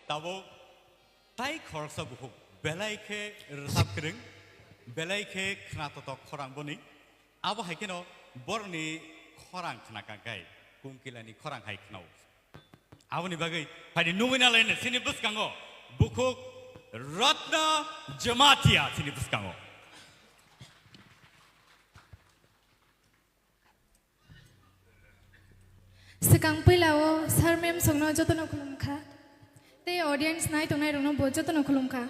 ताबो ताई खरसा बुहुक बेलाइखे रसाब करें बेलाइखे खनातो खरां बनी आबो हाइकेनो बरनि खरां खनाका गाय कुंकिलानि खरां हाइकनाव आबोनि बागै फायदि नुमिनालायनो सिनि बुसकांगो बुहुक रत्न जमातिया सिनि बुसकांगो Sekang pilawo sar mem songno jotono khulumkha te audience nai tongnai rongno bo jotono khulumkha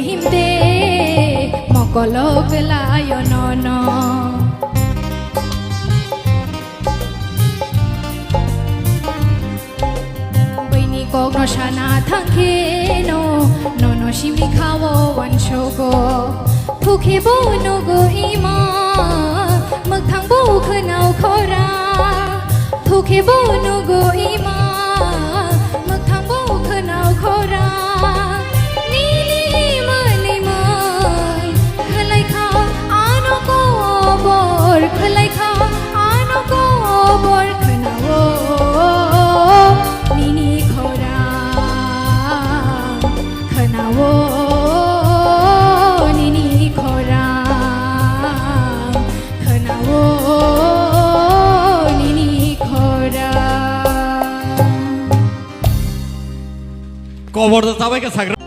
himte mokolo pelayo nono Baini kogno shana thangke no shimi khawo wanshogo Phuke bo no go ima magthang bo khnau khora Phuke bo no go ima magthang bo khnau khora Khalai kha ano ko bor khnawo nini khora khnawo nini khora khnawo nini khora Kobor da sabai ka sagra